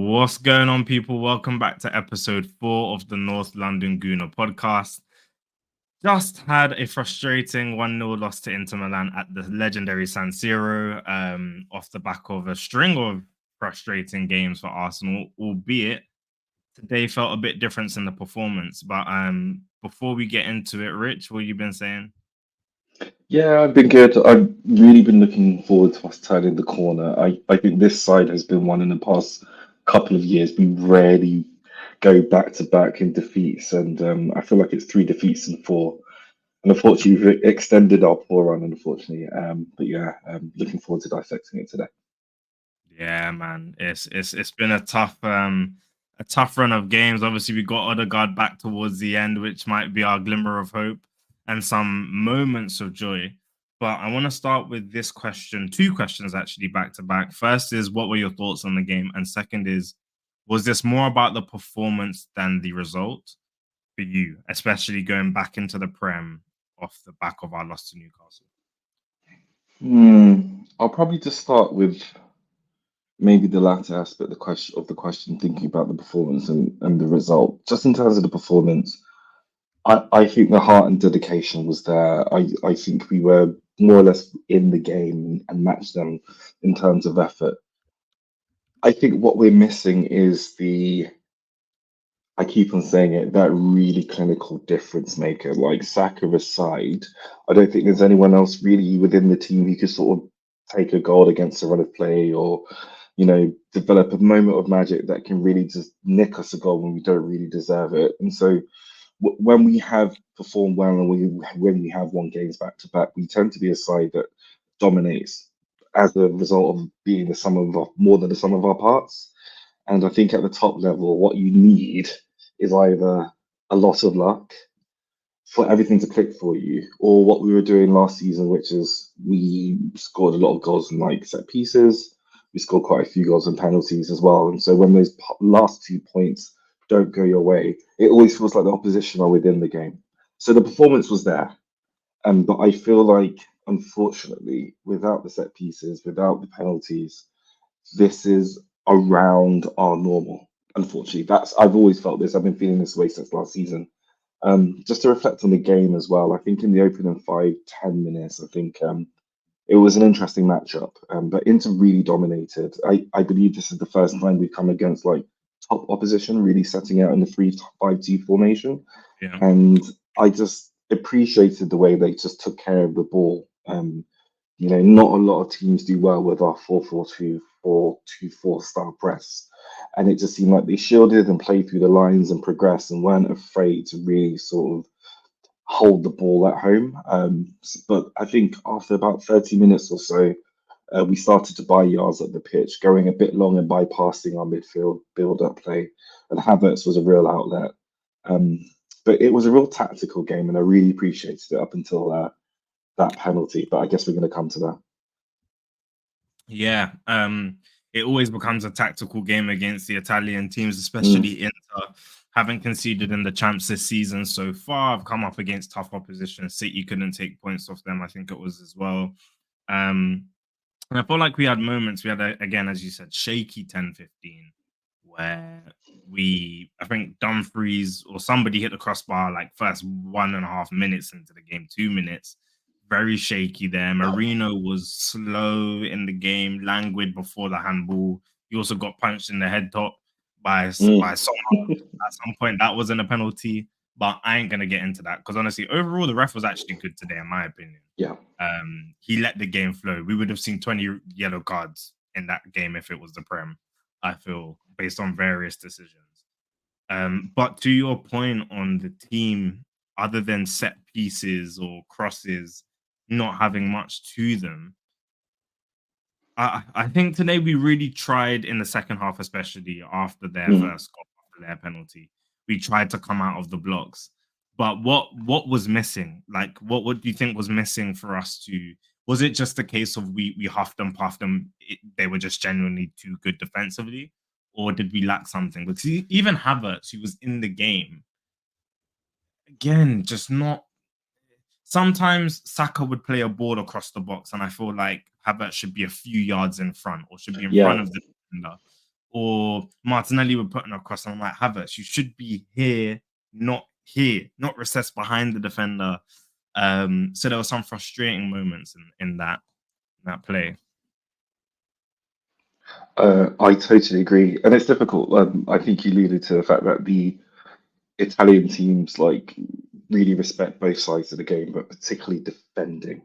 What's going on, people? Welcome back to episode 4 of the North London Gooner podcast. Just had a frustrating 1-0 loss to Inter Milan at the legendary San Siro, off the back of a string of frustrating games for Arsenal, albeit today felt a bit different in the performance. But before we get into it, Rich, what you been saying? Yeah, I've been good. I've really been looking forward to us turning the corner. I think this side has been one in the past couple of years. We rarely go back to back in defeats, and I feel like it's three defeats and four. And unfortunately, we've extended our poor run, unfortunately. But yeah, looking forward to dissecting it today. Yeah, man, it's been a tough run of games. Obviously, we got Odegaard back towards the end, which might be our glimmer of hope and some moments of joy. But I want to start with this question, two questions actually back to back. First is, what were your thoughts on the game? And second is, was this more about the performance than the result for you, especially going back into the Prem off the back of our loss to Newcastle? I'll probably just start with maybe the latter aspect the question, thinking about the performance and the result. Just in terms of the performance, I think the heart and dedication was there. I think we were more or less in the game and matched them in terms of effort. I think what we're missing is I keep on saying it, that really clinical difference maker. Like Saka aside, I don't think there's anyone else really within the team who could sort of take a goal against a run of play or, develop a moment of magic that can really just nick us a goal when we don't really deserve it. And so when we have performed well and when we have won games back to back, we tend to be a side that dominates as a result of being the sum of more than the sum of our parts. And I think at the top level, what you need is either a lot of luck for everything to click for you, or what we were doing last season, which is we scored a lot of goals in like set pieces. We scored quite a few goals in penalties as well. And so when those last 2 points don't go your way, it always feels like the opposition are within the game. So the performance was there. But I feel like, unfortunately, without the set pieces, without the penalties, this is around our normal. Unfortunately, that's I've always felt this. I've been feeling this way since last season. Just to reflect on the game as well, I think in the opening 5, 10 minutes, I think it was an interesting matchup. But Inter really dominated. I believe this is the first time we've come against like top opposition, really setting out in the 3-5-2 formation. Yeah. And I just appreciated the way they just took care of the ball. Not a lot of teams do well with our 4-4-2, 4-2-4 style press. And it just seemed like they shielded and played through the lines and progressed and weren't afraid to really sort of hold the ball at home. But I think after about 30 minutes or so, we started to buy yards up the pitch, going a bit long and bypassing our midfield build-up play. And Havertz was a real outlet. Um, but it was a real tactical game, and I really appreciated it up until that penalty. But I guess we're going to come to that. Yeah, it always becomes a tactical game against the Italian teams, Mm, especially Inter. Haven't conceded in the champs this season so far. I've come up against tough opposition. City couldn't take points off them, I think it was as well. Um, and I felt like we had moments. We had, again, as you said, shaky 10-15, where I think Dumfries or somebody hit the crossbar like first 1.5 minutes into the game, 2 minutes. Very shaky there. Marino was slow in the game, languid before the handball. He also got punched in the head top by mm. someone at some point. That wasn't a penalty, but I ain't gonna get into that because honestly, overall, the ref was actually good today, in my opinion. Yeah. He let the game flow. We would have seen 20 yellow cards in that game if it was the Prem, I feel, based on various decisions. But to your point on the team, other than set pieces or crosses not having much to them, I think today we really tried in the second half, especially after their Mm. first goal, after their penalty. We tried to come out of the blocks. But what was missing? Like, what do you think was missing for us to? Was it just a case of we huffed and puffed them? They were just genuinely too good defensively, or did we lack something? Because even Havertz, who was in the game, again, just not. Sometimes Saka would play a ball across the box, and I feel like Havertz should be a few yards in front or should be in front Yeah. of the defender. or Martinelli would put an across, and I'm like, Havertz, you should be here, not recessed behind the defender. So there were some frustrating moments in that play. I totally agree, and it's difficult. I think you alluded to the fact that the Italian teams like really respect both sides of the game, but particularly defending.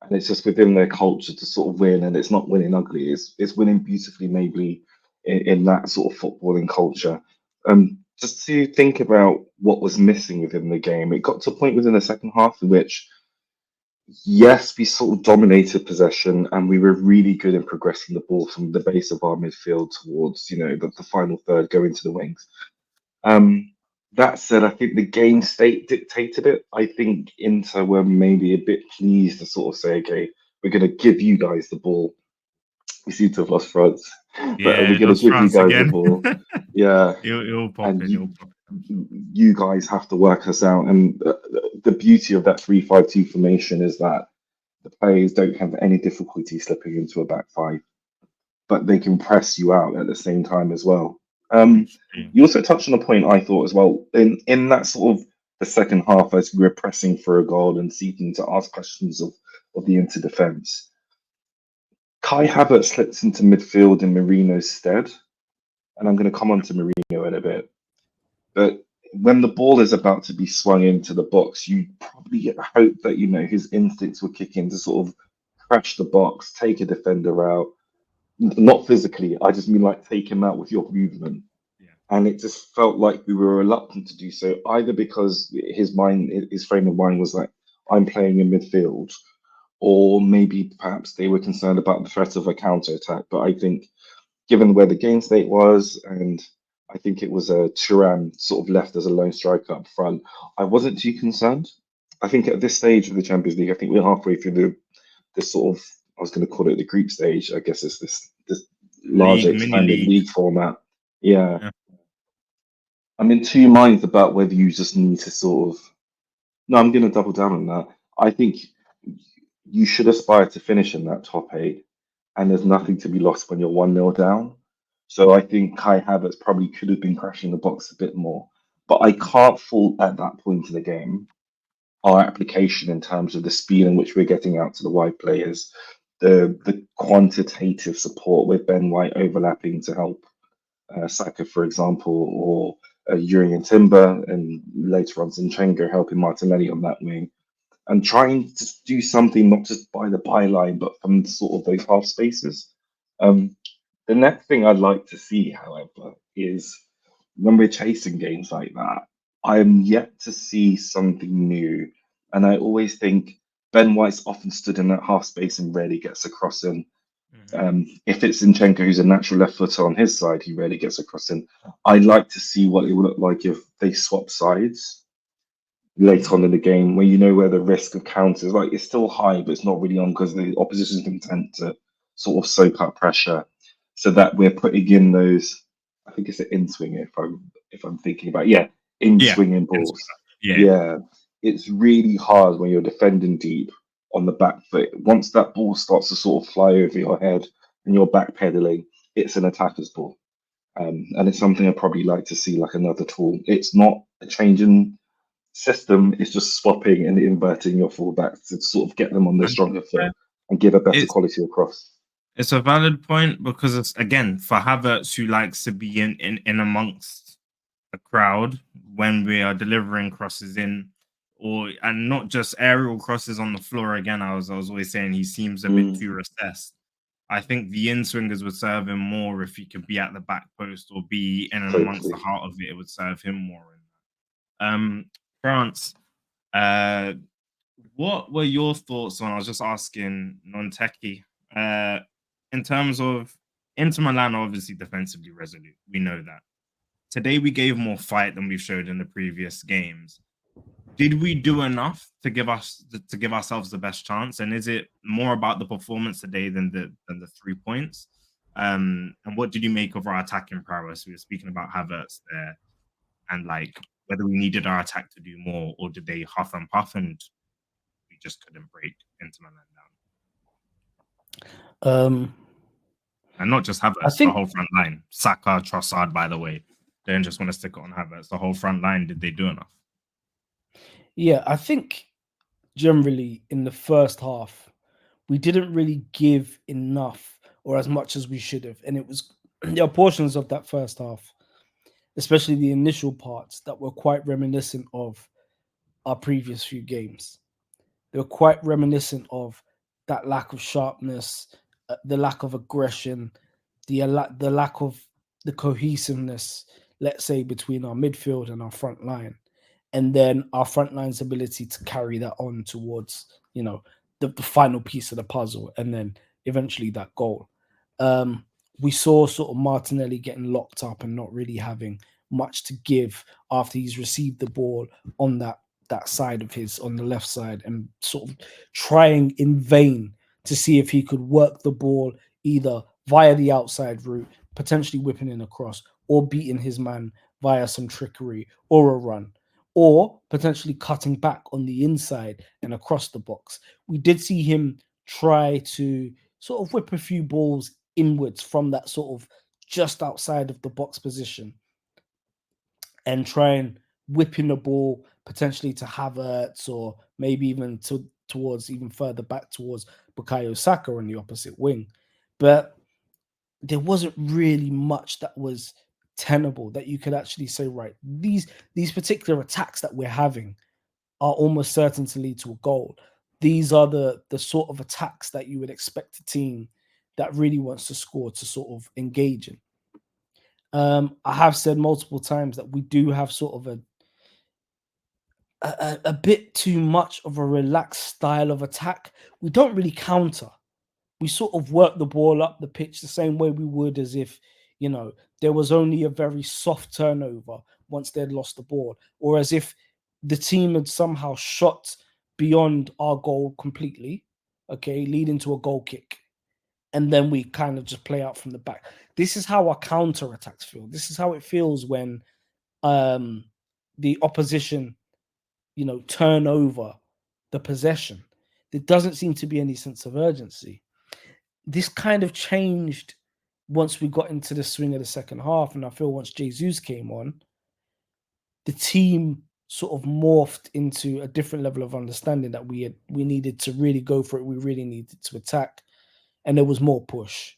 And it's just within their culture to sort of win, and it's not winning ugly. It's winning beautifully, maybe in that sort of footballing culture. Just to think about what was missing within the game, it got to a point within the second half in which, yes, we sort of dominated possession, and we were really good in progressing the ball from the base of our midfield towards, the final third, going to the wings. That said, I think the game state dictated it. I think Inter were maybe a bit pleased to sort of say, okay, we're going to give you guys the ball. We seem to have lost France, but Yeah, we're it going to was give you France guys the again. ball. Yeah, It'll pop and in. It'll pop you guys have to work us out. And the beauty of that 3-5-2 formation is that the players don't have any difficulty slipping into a back five, but they can press you out at the same time as well. in. You also touched on a point I thought as well in that sort of the second half as we were pressing for a goal and seeking to ask questions of the Inter defense. Kai Havertz slips into midfield in Marino's stead, and I'm going to come on to Marino in a bit. But when the ball is about to be swung into the box, you probably hope that his instincts will kick in to sort of crash the box, take a defender out. Not physically, I just mean like take him out with your movement. Yeah. And it just felt like we were reluctant to do so, either because his frame of mind was like, I'm playing in midfield, or maybe perhaps they were concerned about the threat of a counter attack. But I think, given where the game state was, and I think it was a Turan sort of left as a lone striker up front, I wasn't too concerned. I think at this stage of the Champions League, I think we're halfway through this sort of, I was going to call it the group stage. I guess it's this larger Mini expanded league. league format. Yeah. Yeah. I'm in two minds about whether you just need to sort of. No, I'm going to double down on that. I think you should aspire to finish in that top eight, and there's nothing to be lost when you're 1-0 down. So I think Kai Havertz probably could have been crashing the box a bit more. But I can't fault at that point in the game our application in terms of the speed in which we're getting out to the wide players, the quantitative support with Ben White overlapping to help Saka, for example, or Jurriën Timber, and later on Zinchenko helping Martinelli on that wing, and trying to do something not just by the byline, but from sort of those half spaces. Um, the next thing I'd like to see, however, is when we're chasing games like that, I am yet to see something new. And I always think Ben White's often stood in that half space and rarely gets a cross in. If it's Zinchenko, who's a natural left footer on his side, he rarely gets a cross in. I'd like to see what it would look like if they swap sides later on in the game, where where the risk of counters, like it's still high, but it's not really on because the opposition's content to sort of soak up pressure, so that we're putting in those. I think it's an in swinger if I'm thinking about in Yeah. swinging balls. Yeah. Yeah, it's really hard when you're defending deep on the back foot. Once that ball starts to sort of fly over your head and you're backpedaling, it's an attacker's ball. And it's something I'd probably like to see like another tool. It's not a change in system, is just swapping and inverting your fullbacks to sort of get them on their And stronger foot and give a better it's quality across. it's a valid point because it's again for Havertz who likes to be in amongst a crowd when we are delivering crosses in, and not just aerial crosses on the floor. Again, I was always saying he seems a bit too recessed. I think the in swingers would serve him more if he could be at the back post or be in and amongst the Totally. heart of it. It would serve him more. France. What were your thoughts on? I was just asking non-techie. In terms of Inter Milan, are obviously defensively resolute. We know that. Today we gave more fight than we've showed in the previous games. Did we do enough to give ourselves the best chance? And is it more about the performance today than the 3 points? And what did you make of our attacking prowess? We were speaking about Havertz there, and like whether we needed our attack to do more, or did they huff and puff and we just couldn't break Inter Milan down? And not just I Havertz, the think, whole front line. Saka, Trossard, by the way. They don't just want to stick it on Havertz. The whole front line, did they do enough? yeah, I think generally in the first half, we didn't really give enough or as much as we should have. And it was there are portions of that first half, especially the initial parts, that were quite reminiscent of our previous few games. They were quite reminiscent of that lack of sharpness, the lack of aggression, the lack of the cohesiveness, let's say, between our midfield and our front line, and then our front line's ability to carry that on towards the final piece of the puzzle, and then eventually that goal. Um, we saw sort of Martinelli getting locked up and not really having much to give after he's received the ball on that side of his, on the left side, and sort of trying in vain to see if he could work the ball either via the outside route, potentially whipping in across, or beating his man via some trickery or a run, or potentially cutting back on the inside and across the box. We did see him try to sort of whip a few balls inwards from that sort of just outside of the box position and try and whip in the ball potentially to Havertz, or maybe even towards even further back towards Bukayo Saka on the opposite wing. But there wasn't really much that was tenable that you could actually say, right, these particular attacks that we're having are almost certain to lead to a goal. These are the sort of attacks that you would expect a team that really wants to score to sort of engage in. I have said multiple times that we do have sort of a bit too much of a relaxed style of attack. We don't really counter. We sort of work the ball up the pitch the same way we would as if, there was only a very soft turnover once they'd lost the ball, or as if the team had somehow shot beyond our goal completely, okay, leading to a goal kick. And then we kind of just play out from the back. This is how our counter attacks feel. This is how it feels when the opposition, turn over the possession. There doesn't seem to be any sense of urgency. This kind of changed once we got into the swing of the second half, and I feel once Jesus came on, the team sort of morphed into a different level of understanding that we needed to really go for it. We really needed to attack, and there was more push.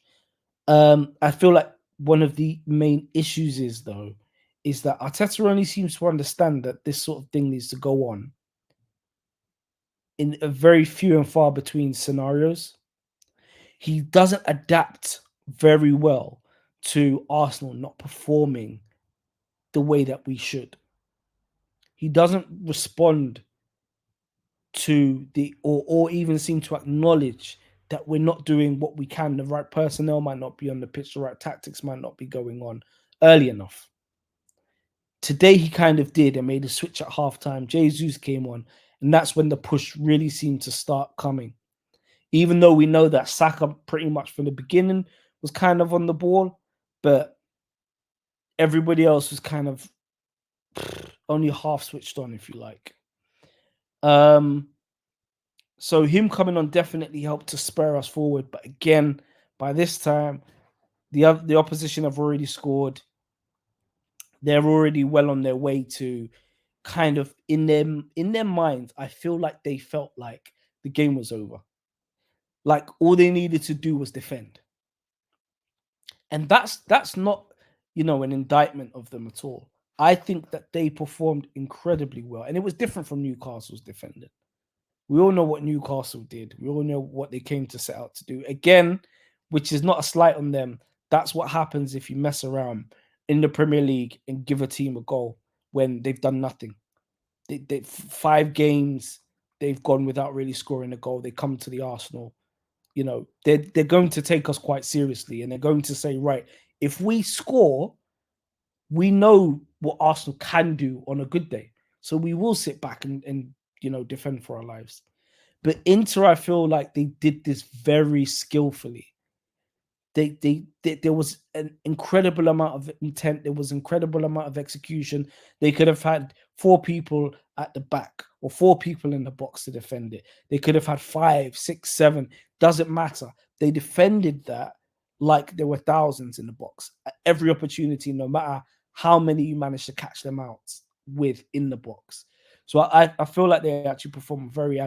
I feel like one of the main issues is that Arteta only seems to understand that this sort of thing needs to go on in a very few and far between scenarios. He doesn't adapt very well to Arsenal not performing the way that we should. He doesn't respond to or even seem to acknowledge that we're not doing what we can. The right personnel might not be on the pitch, the right tactics might not be going on early enough. Today he kind of did and made a switch at halftime. Jesus came on, and that's when the push really seemed to start coming. Even though we know that Saka pretty much from the beginning was kind of on the ball, but everybody else was kind of only half switched on, if you like. So him coming on definitely helped to spur us forward. But again, by this time, the opposition have already scored. They're already well on their way to kind of in their minds. I feel like they felt like the game was over. Like all they needed to do was defend. And that's not, an indictment of them at all. I think that they performed incredibly well. And it was different from Newcastle's defending. We all know what Newcastle did. We all know what they came to set out to do. Again, which is not a slight on them. That's what happens if you mess around in the Premier League and give a team a goal when they've done nothing. They 5 games, they've gone without really scoring a goal. They come to the Arsenal. They're going to take us quite seriously, and they're going to say, right, if we score, we know what Arsenal can do on a good day. So we will sit back and defend for our lives. But Inter, I feel like they did this very skillfully. There was an incredible amount of intent. There was incredible amount of execution. They could have had 4 people at the back or 4 people in the box to defend it. They could have had 5, 6, 7. Doesn't matter. They defended that like there were thousands in the box at every opportunity, no matter how many you managed to catch them out with in the box. So I feel like they actually performed very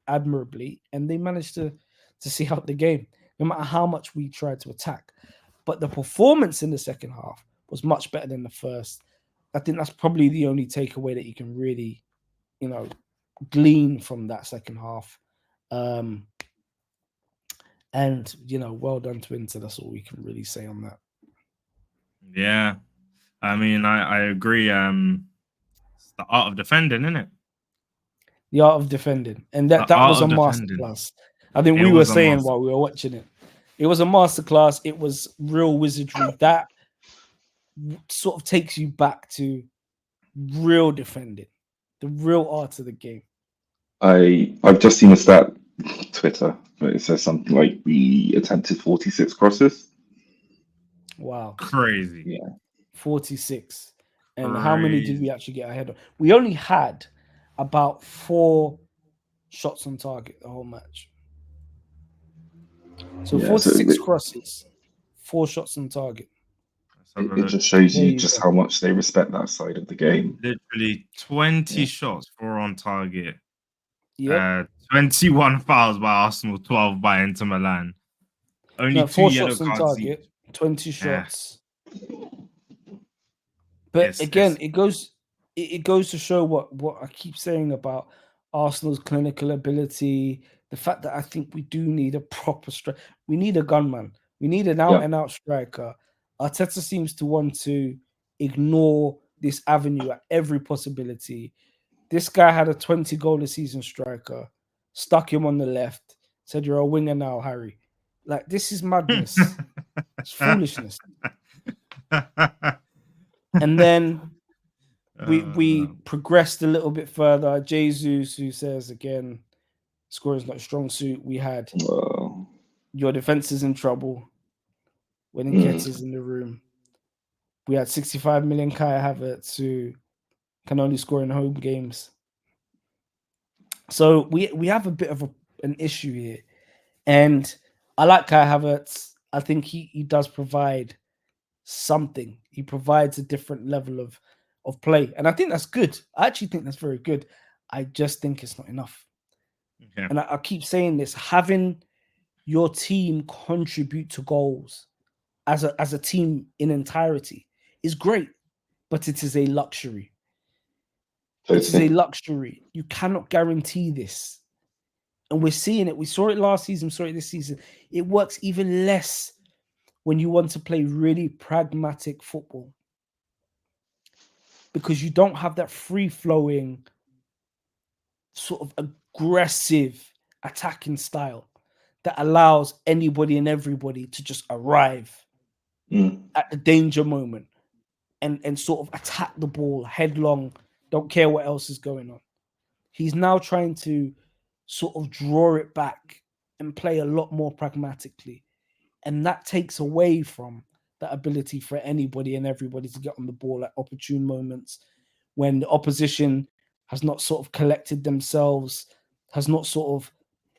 admirably, and they managed to see out the game, no matter how much we tried to attack. But the performance in the second half was much better than the first. I think that's probably the only takeaway that you can really, glean from that second half. And well done to Inter. That's all we can really say on that. Yeah, I mean, I agree. It's the art of defending, isn't it? The art of defending, and that was a masterclass. I think we were saying while we were watching it, it was a masterclass. It was real wizardry that sort of takes you back to real defending, the real art of the game. I've just seen a stat Twitter, but it says something like we attempted 46 crosses. Wow, crazy! Yeah, 46. And how many did we actually get ahead of? We only had about 4 shots on target the whole match. So 46 crosses, 4 shots on target. It just shows you just how much they respect that side of the game. Literally 20 shots, 4 on target. Yeah. 21 fouls by Arsenal, 12 by Inter Milan. Only 4 2 yellow shots on cards target, 20 shots. But again, it goes to show what I keep saying about Arsenal's clinical ability. The fact that I think we do need a proper striker. We need a gunman. We need an out-and-out striker. Arteta seems to want to ignore this avenue at every possibility. This guy had a 20-goal-a-season striker, stuck him on the left, said, "You're a winger now, Harry." Like, this is madness. It's foolishness. And then we progressed a little bit further. Jesus, who says, again, scoring is not a strong suit. We had your defense is in trouble when Nketiah's in the room. We had 65 million Kai Havertz, who can only score in home games. So we have a bit of an issue here. And I like Kai Havertz. I think he does provide something. He provides a different level of play. And I think that's good. I actually think that's very good. I just think it's not enough. Okay. And I keep saying this, having your team contribute to goals as a team in entirety is great, but it is a luxury. It is a luxury. You cannot guarantee this. And we're seeing it. We saw it last season, saw it this season. It works even less when you want to play really pragmatic football, because you don't have that free-flowing, sort of aggressive attacking style that allows anybody and everybody to just arrive at the danger moment and sort of attack the ball headlong, don't care what else is going on. He's now trying to sort of draw it back and play a lot more pragmatically. And that takes away from that ability for anybody and everybody to get on the ball at opportune moments when the opposition has not sort of collected themselves, has not sort of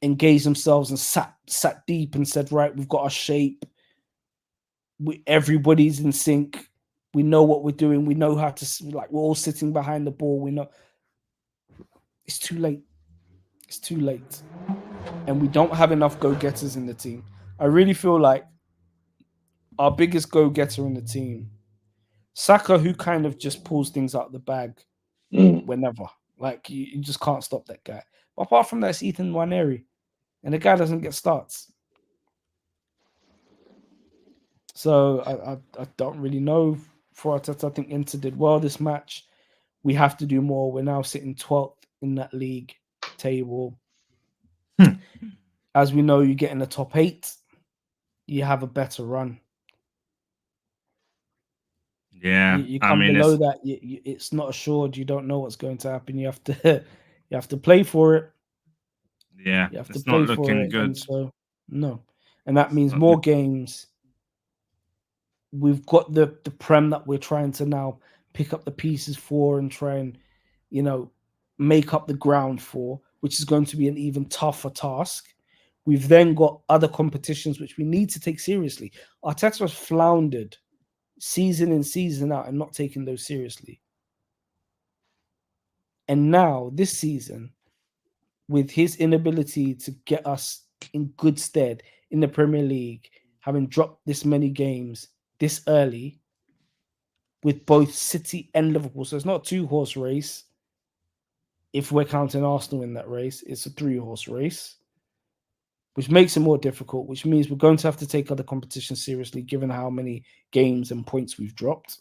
engaged themselves and sat deep and said, right, we've got our shape. Everybody's in sync. We know what we're doing. We know how to, like, we're all sitting behind the ball. We know it's too late. It's too late. And we don't have enough go-getters in the team. I really feel like our biggest go-getter in the team, Saka, who kind of just pulls things out of the bag whenever. Like, you just can't stop that guy. But apart from that, it's Ethan Nwaneri. And the guy doesn't get starts. So I don't really know for Arteta. I think Inter did well this match. We have to do more. We're now sitting 12th in that league table. As we know, you get in the top 8, you have a better run. Yeah, you come below that, it's not assured. You don't know what's going to happen. You have to play for it. Yeah, you have to it's play not for looking it. good. And so and that means more games. We've got the Prem that we're trying to now pick up the pieces for and try and make up the ground for, which is going to be an even tougher task. We've then got other competitions which we need to take seriously. Arteta has floundered season in, season out, and not taking those seriously. And now this season, with his inability to get us in good stead in the Premier League, having dropped this many games this early with both City and Liverpool. So it's not a 2-horse race. If we're counting Arsenal in that race, it's a 3-horse race, which makes it more difficult, which means we're going to have to take other competitions seriously, given how many games and points we've dropped.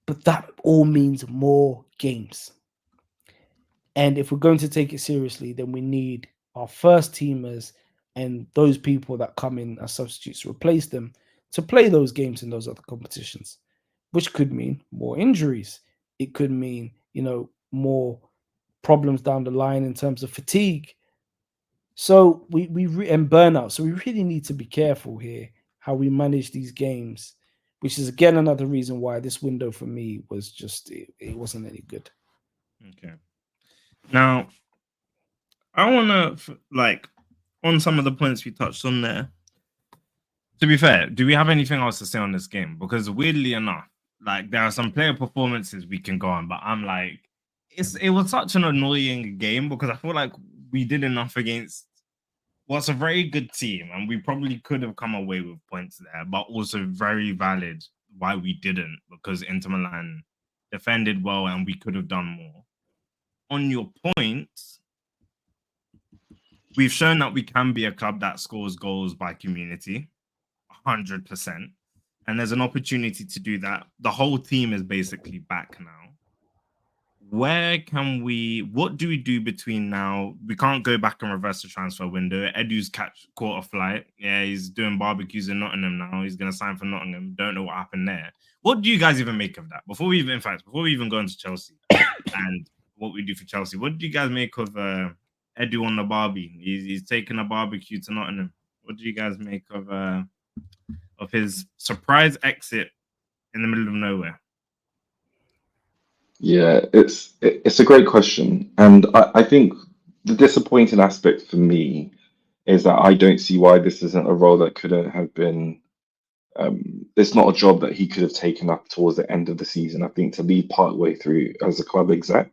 But that all means more games. And if we're going to take it seriously, then we need our first teamers and those people that come in as substitutes to replace them to play those games in those other competitions, which could mean more injuries. It could mean, more problems down the line in terms of fatigue. So and burnout. So we really need to be careful here how we manage these games, which is again another reason why this window for me was just it wasn't any good. Okay. Now, I want to on some of the points we touched on there. To be fair, do we have anything else to say on this game? Because weirdly enough, there are some player performances we can go on, but I'm like, it was such an annoying game because I feel like we did enough against what's a very good team, and we probably could have come away with points there, but also very valid why we didn't, because Inter Milan defended well and we could have done more. On your point, we've shown that we can be a club that scores goals by community, 100%. And there's an opportunity to do that. The whole team is basically back now. What do we do between now? We can't go back and reverse the transfer window. Edu's caught a flight. Yeah, he's doing barbecues in Nottingham now. He's going to sign for Nottingham. Don't know what happened there. What do you guys even make of that? Before we even go into Chelsea and what we do for Chelsea, what do you guys make of Edu on the Barbie? He's taking a barbecue to Nottingham. What do you guys make of his surprise exit in the middle of nowhere? Yeah, it's a great question, and I think the disappointing aspect for me is that I don't see why this isn't a role that couldn't have been. It's not a job that he could have taken up towards the end of the season. I think to leave partway through as a club exec,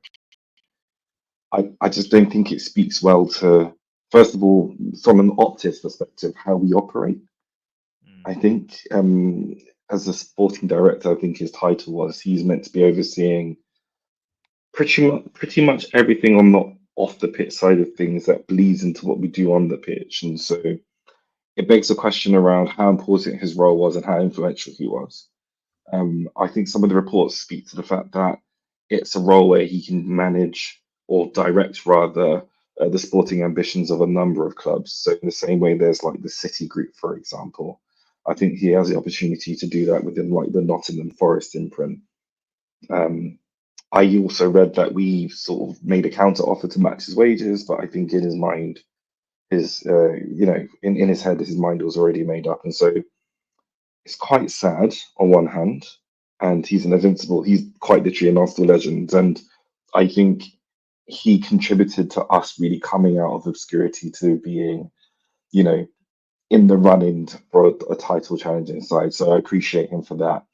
I just don't think it speaks well to, first of all, from an Optus perspective, how we operate. I think as a sporting director, I think his title was he's meant to be overseeing pretty much everything on the off the pitch side of things that bleeds into what we do on the pitch. And so it begs a question around how important his role was and how influential he was. I think some of the reports speak to the fact that it's a role where he can manage or direct rather the sporting ambitions of a number of clubs. So in the same way there's like the City group, for example, I think he has the opportunity to do that within like the Nottingham Forest imprint. I also read that we sort of made a counter offer to match his wages, but I think in his mind, in his head, his mind was already made up. And so it's quite sad on one hand, and he's quite literally an Arsenal legend. And I think he contributed to us really coming out of obscurity to being, in the running for a title challenging side. So I appreciate him for that.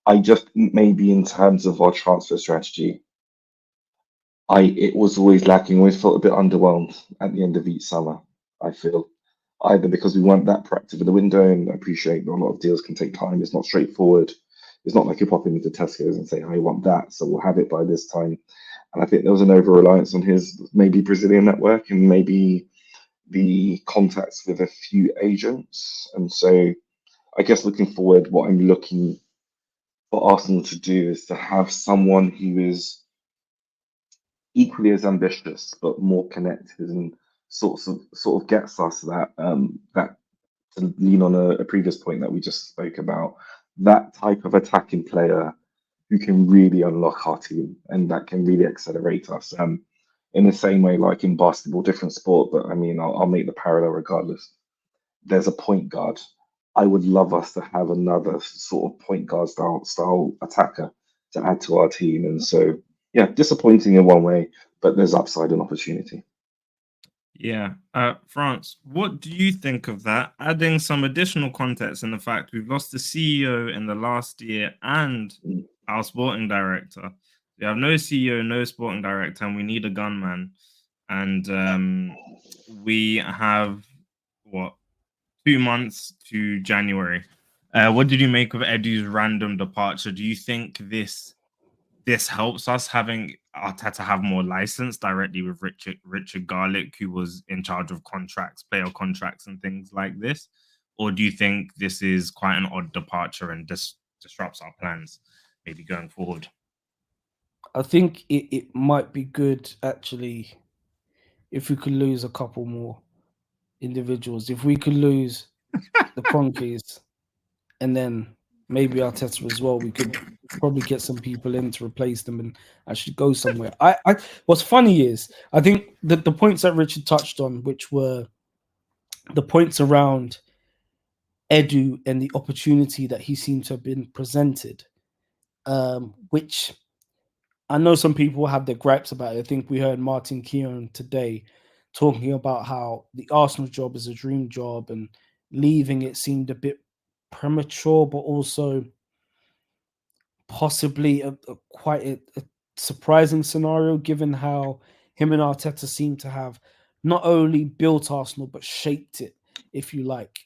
I just maybe in terms of our transfer strategy, it was always lacking. Always felt a bit underwhelmed at the end of each summer. I feel either because we weren't that proactive in the window, and I appreciate that a lot of deals can take time. It's not straightforward. It's not like you pop into Tesco's and say, "I want that," so we'll have it by this time. And I think there was an over reliance on his maybe Brazilian network and maybe the contacts with a few agents. And so I guess looking forward, what I'm looking for Arsenal to do is to have someone who is equally as ambitious but more connected and sort of gets us that to lean on a previous point that we just spoke about, that type of attacking player who can really unlock our team and that can really accelerate us. In the same way, like in basketball, different sport, but I mean, I'll make the parallel regardless. There's a point guard. I would love us to have another sort of point guard style attacker to add to our team. And so, yeah, disappointing in one way, but there's upside and opportunity. Yeah. France, what do you think of that? Adding some additional context in the fact we've lost the CEO in the last year and Mm. our sporting director. We have no CEO, no sporting director, and we need a gunman. And we have what 2 months to January. What did you make of Edu's random departure? Do you think this helps us having Arteta have more license directly with Richard Garlick, who was in charge of contracts, player contracts, and things like this? Or do you think this is quite an odd departure and disrupts our plans, maybe going forward? I think it might be good actually if we could lose a couple more individuals. If we could lose the Cronkies and then maybe Arteta as well, we could probably get some people in to replace them and actually go somewhere. I what's funny is I think that the points that Richard touched on, which were the points around Edu and the opportunity that he seemed to have been presented, which I know some people have their gripes about it. I think we heard Martin Keown today talking about how the Arsenal job is a dream job and leaving it seemed a bit premature, but also possibly a quite a surprising scenario given how him and Arteta seem to have not only built Arsenal but shaped it, if you like.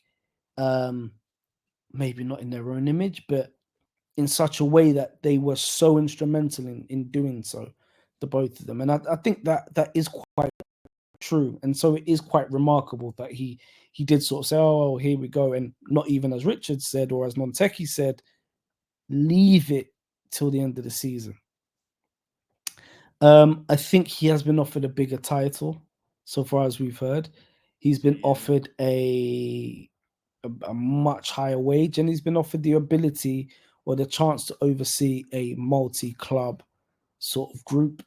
Maybe not in their own image, but in such a way that they were so instrumental in doing so, the both of them. And I think that is quite true. And so it is quite remarkable that he did sort of say, oh, here we go. And not even as Richard said, or as Montecchi said, leave it till the end of the season. I think he has been offered a bigger title so far as we've heard. He's been offered a much higher wage, and he's been offered the ability or the chance to oversee a multi-club sort of group.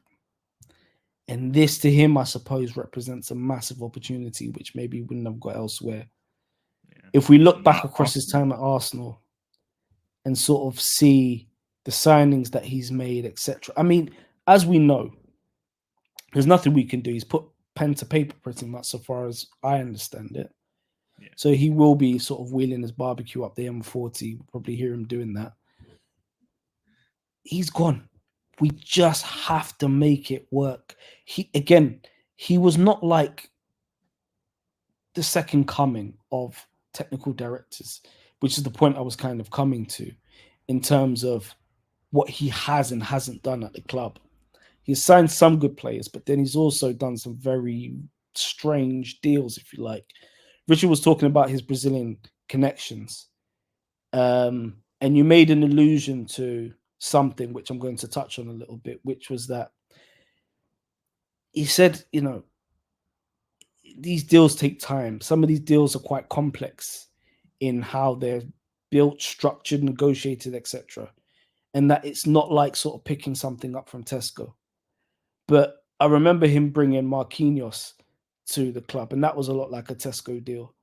And this to him, I suppose, represents a massive opportunity, which maybe he wouldn't have got elsewhere. Yeah. If we look back across his time at Arsenal and sort of see the signings that he's made, etc. I mean, as we know, there's nothing we can do. He's put pen to paper pretty much so far as I understand it. Yeah. So he will be sort of wheeling his barbecue up the M40. We'll probably hear him doing that. He's gone. We just have to make it work. He was not like the second coming of technical directors, which is the point I was kind of coming to in terms of what he has and hasn't done at the club. He's signed some good players, but then he's also done some very strange deals, if you like. Richard was talking about his Brazilian connections. And you made an allusion to something which I'm going to touch on a little bit, which was that he said, you know, these deals take time. Some of these deals are quite complex in how they're built, structured, negotiated, etc. And that it's not like sort of picking something up from Tesco. But I remember him bringing Marquinhos to the club, and that was a lot like a Tesco deal.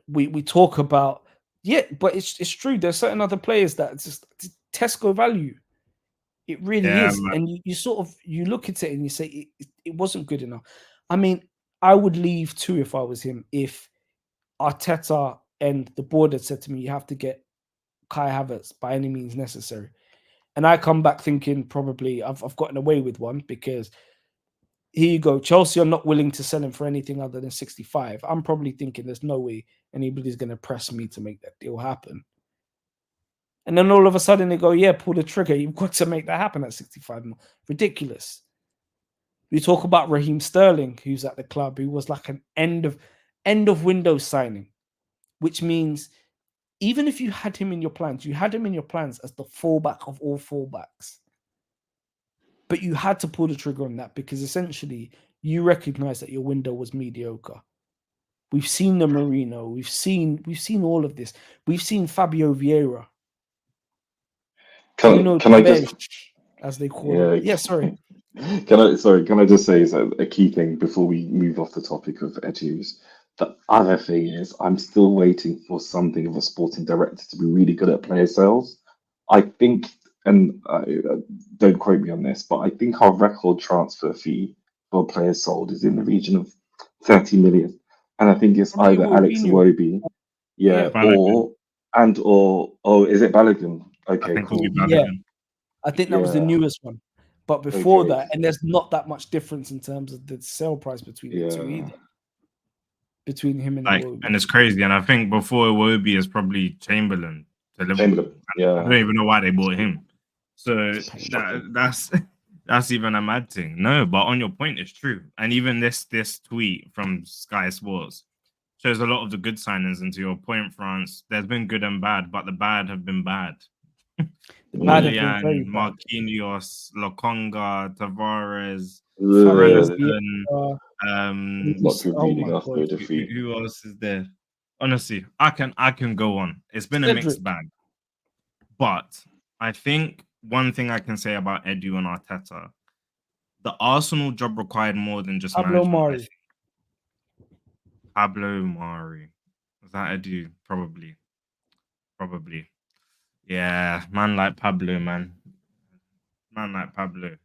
We talk about, yeah, but it's true. There's certain other players that it's just Tesco value. It really is. man. And you sort of you look at it and you say it wasn't good enough. I mean, I would leave too if I was him. If Arteta and the board had said to me, you have to get Kai Havertz by any means necessary. And I come back thinking probably I've gotten away with one because here you go. Chelsea are not willing to sell him for anything other than 65. I'm probably thinking there's no way anybody's going to press me to make that deal happen. And then all of a sudden they go, yeah, pull the trigger. You've got to make that happen at 65. Ridiculous. We talk about Raheem Sterling, who's at the club, who was like an end of window signing, which means even if you had him in your plans, you had him in your plans as the fallback of all fallbacks. But you had to pull the trigger on that because essentially you recognize that your window was mediocre. We've seen the Marino. We've seen all of this. We've seen Fabio Vieira. Can I just, as they call him? Yeah, sorry. Can I just say a key thing before we move off the topic of Etu's? The other thing is I'm still waiting for something of a sporting director to be really good at player sales. I think, and don't quote me on this, but I think our record transfer fee for players sold is in the region of 30 million. And I think it's Probably either Alex Robinho. Iwobi, Yeah, Balogun. is it Balogun? I Okay, think it'll be cool. yeah. Balogun. I think that was the Yeah, newest one. But before okay. that, and there's not that much difference in terms of the sale price between the two Yeah. either. Between him and Like, Iwobi. and it's crazy. And I think before Iwobi is probably Chamberlain to Liverpool. Chamberlain. I don't Yeah. even know why they bought him. So Shocking. that's even a mad thing. No, but on your point, it's true. And even this tweet from Sky Sports shows a lot of the good signings. And to your point, France, there's been good and bad, but the bad have been bad. The bad have been Willian, very bad. Marquinhos, Lokonga, Tavares, Fabio Frentzen, Not good oh reading my after a God. defeat. who else is there? Honestly, I can go on. It's been a Cedric. mixed bag. But I think one thing I can say about Edu and Arteta, the Arsenal job required more than just Pablo management. I Mari. think. Pablo Mari. Was that Edu? Probably. Yeah, man like Pablo, man. Man like Pablo.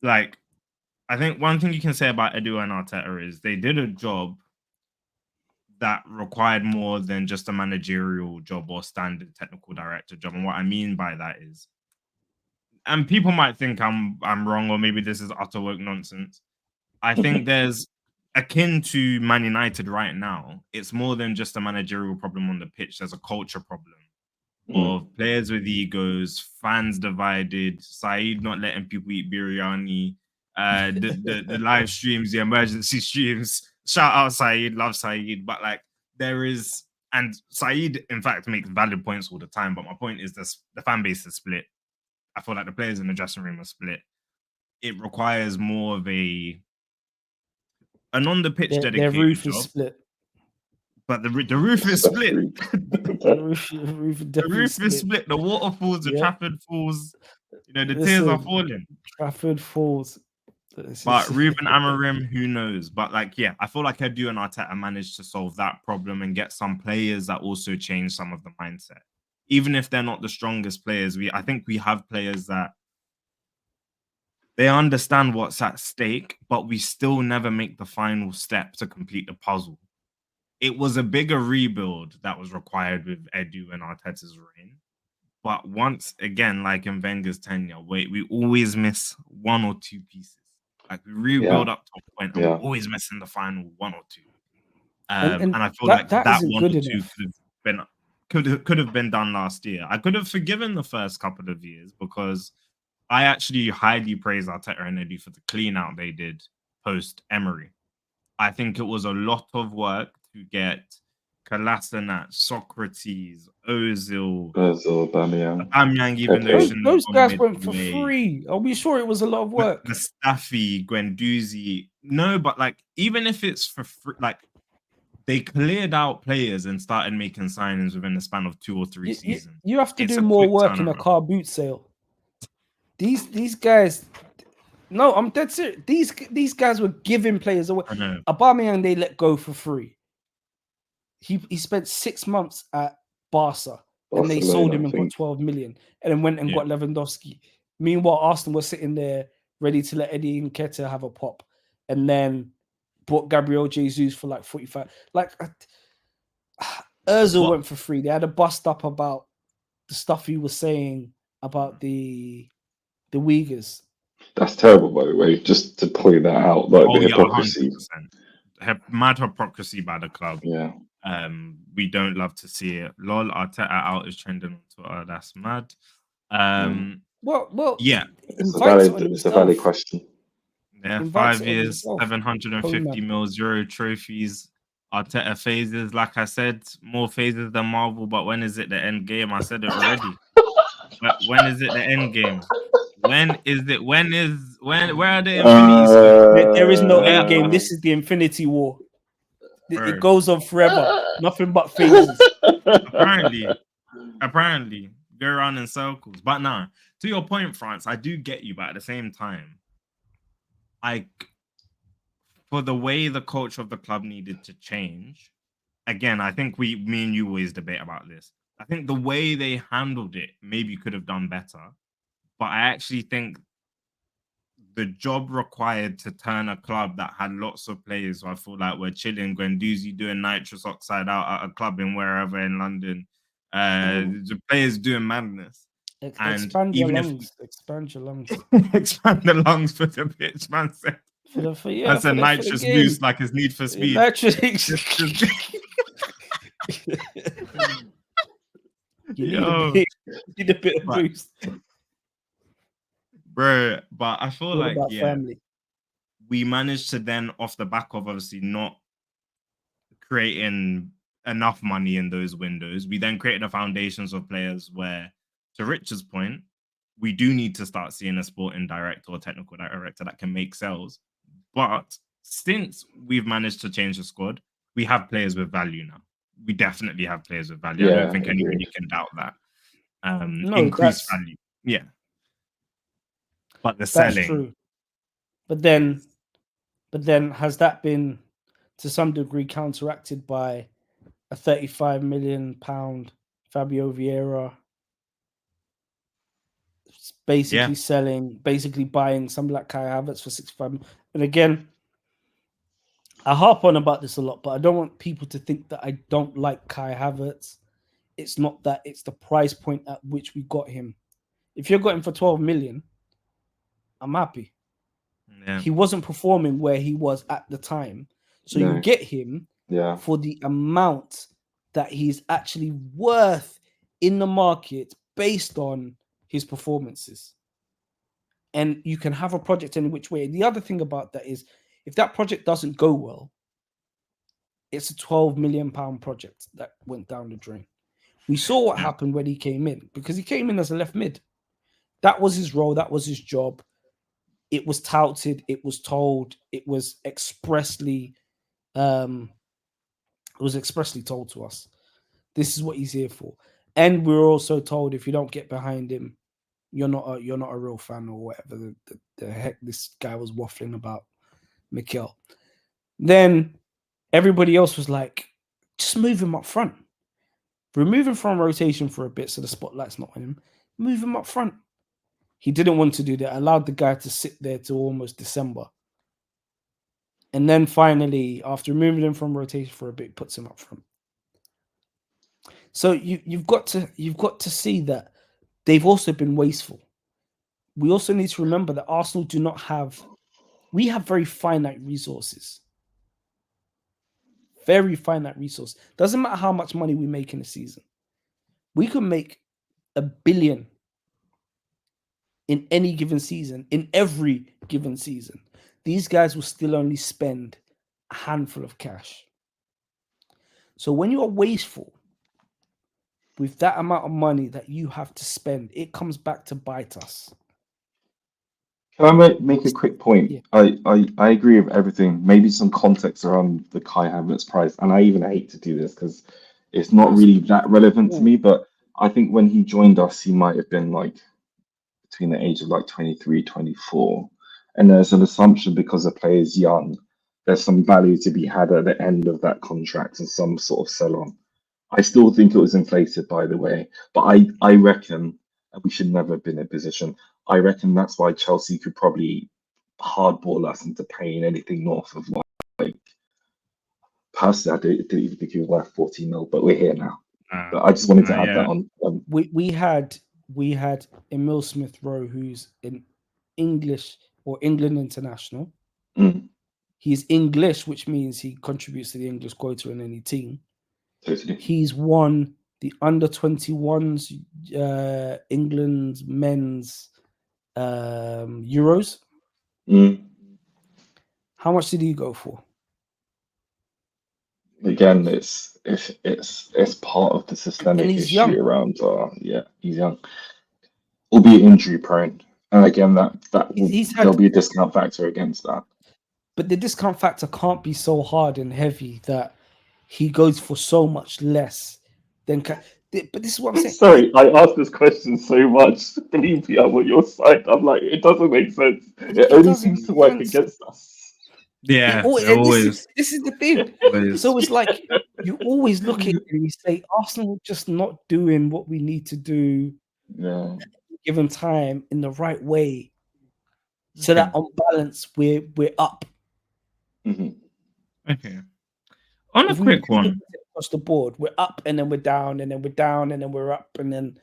Like, I think one thing you can say about Edu and Arteta is they did a job that required more than just a managerial job or standard technical director job. And what I mean by that is, and people might think I'm wrong, or maybe this is utter woke nonsense. I think there's akin to Man United right now. It's more than just a managerial problem on the pitch. There's a culture problem of players with egos, fans divided, Saeed not letting people eat biryani, the live streams, the emergency streams. Shout out Saeed, love Saeed, but like there is, and Saeed in fact makes valid points all the time. But my point is this: the fan base is split. I feel like the players in the dressing room are split. It requires more of an on the pitch Their dedicated roof is job. split. But the roof is split. The roof The roof is split. The waterfalls, the Trafford falls. You know, the tears are falling. Trafford falls. But Ruben Amorim, who knows? But like, yeah, I feel like Edu and Arteta managed to solve that problem and get some players that also change some of the mindset. Even if they're not the strongest players, I think we have players that they understand what's at stake, but we still never make the final step to complete the puzzle. It was a bigger rebuild that was required with Edu and Arteta's reign. But once again, like in Wenger's tenure, we always miss one or two pieces. Like we rebuild up to a point and we're always missing the final one or two. And I feel like that one or two could have been done last year. I could have forgiven the first couple of years because I actually highly praise Arteta and Edu for the clean out they did post Emery. I think it was a lot of work to get Kolasinac, Socrates, Ozil, Aubameyang, even though those guys went for free. Are we sure it was a lot of work? Mustafi, Guendouzi. No, but like even if it's for free, like they cleared out players and started making signings within the span of 2 or 3 seasons. You have to do more work in a car boot sale. These guys. No, I'm dead serious. These guys were giving players away. Aubameyang they let go for free. He spent 6 months at Barca and they sold him and got 12 million and then went and got Lewandowski. Meanwhile, Arsenal was sitting there ready to let Eddie Nketiah have a pop and then bought Gabriel Jesus for like 45. Like Ozil went for free. They had a bust up about the stuff he was saying about the Uyghurs. That's terrible, by the way. Just to point that out, like the hypocrisy. 100%. Mad hypocrisy by the club. Yeah. We don't love to see it. Lol, Arteta out is trending on Twitter. That's mad. Well, yeah. It's a valid question. Yeah, 5 years, 750 mil, 0 trophies. Arteta phases, like I said, more phases than Marvel. But when is it the end game? I said it already. But when is it the end game? When is it? Where are the Infinity Stones? There is no end game. This is the Infinity War. It goes on forever. Nothing but phases. Apparently, go around in circles. But now, to your point, France, I do get you. But at the same time, for the way the culture of the club needed to change, again, I think me and you always debate about this. I think the way they handled it maybe could have done better. But I actually think the job required to turn a club that had lots of players who I feel like were chilling, Guendouzi doing nitrous oxide out at a club in wherever in London, the players doing madness. And Expand your even if lungs. Expand your lungs. expand the lungs for the pitch, man said. That's a nitrous boost, like his Need for Speed. Nitrous. You need a bit of boost. Bro, but I feel What like, about family? we managed to then, off the back of obviously not creating enough money in those windows, we then created the foundations of players where, to Richard's point, we do need to start seeing a sporting director or technical director that can make sales. But since we've managed to change the squad, we have players with value now. We definitely have players with value. I don't think anybody can doubt that. Increased value. Yeah. But the selling. That's true. But then has that been to some degree counteracted by a £35 million Fabio Vieira basically buying somebody like Kai Havertz for 65 million? And again, I harp on about this a lot, but I don't want people to think that I don't like Kai Havertz. It's not that, it's the price point at which we got him. If you got him for 12 million, I'm happy. Yeah. He wasn't performing where he was at the time. So you get him for the amount that he's actually worth in the market based on his performances. And you can have a project in which way. The other thing about that is, if that project doesn't go well, it's a £12 million project that went down the drain. We saw what happened when he came in, because he came in as a left mid. That was his role. That was his job. It was touted. It was told. It was expressly told to us. This is what he's here for. And we were also told, if you don't get behind him, you're not a real fan, or whatever the heck this guy was waffling about, Mikel. Then everybody else was like, just move him up front. Remove him from rotation for a bit so the spotlight's not on him. Move him up front. He didn't want to do that. Allowed the guy to sit there till almost December. And then finally, after removing him from rotation for a bit, puts him up front. So you've got to see that they've also been wasteful. We also need to remember that Arsenal we have very finite resources. Very finite resource. Doesn't matter how much money we make in a season. We could make $1 billion in any given season, in every given season. These guys will still only spend a handful of cash. So when you are wasteful with that amount of money that you have to spend, it comes back to bite us. Can I make a quick point? Yeah. I agree with everything. Maybe some context around the Kai Havertz price. And I even hate to do this because it's not really that relevant to me. But I think when he joined us, he might have been like between the age of like 23, 24. And there's an assumption, because the player is young, there's some value to be had at the end of that contract and some sort of sell on. I still think it was inflated, by the way. But I reckon we should never have been in a position. I reckon that's why Chelsea could probably hardball us into paying anything north of like personally, I didn't even think he was worth 40 mil, but we're here now. But I just wanted to add that on. We had Emil Smith Rowe, who's an English or England international. He's English, which means he contributes to the English quota in any team. Totally. He's won the under 21s England men's Euros. How much did he go for? Again, it's part of the systemic issue young. Around. He's young, albeit injury prone. And again, there'll be a discount factor against that. But the discount factor can't be so hard and heavy that he goes for so much less than. But this is what I'm saying. Sorry, I asked this question so much. Believe me, I'm on your side. I'm like, it doesn't make sense. It only seems to work against us. Yeah, always. This is the thing. So it's like you always look at it and you say, Arsenal just not doing what we need to do at given time in the right way. so that on balance we're up. Mhm. Okay. On a If we were quick one, across the board, we're up and then we're down and then we're down and then we're up and then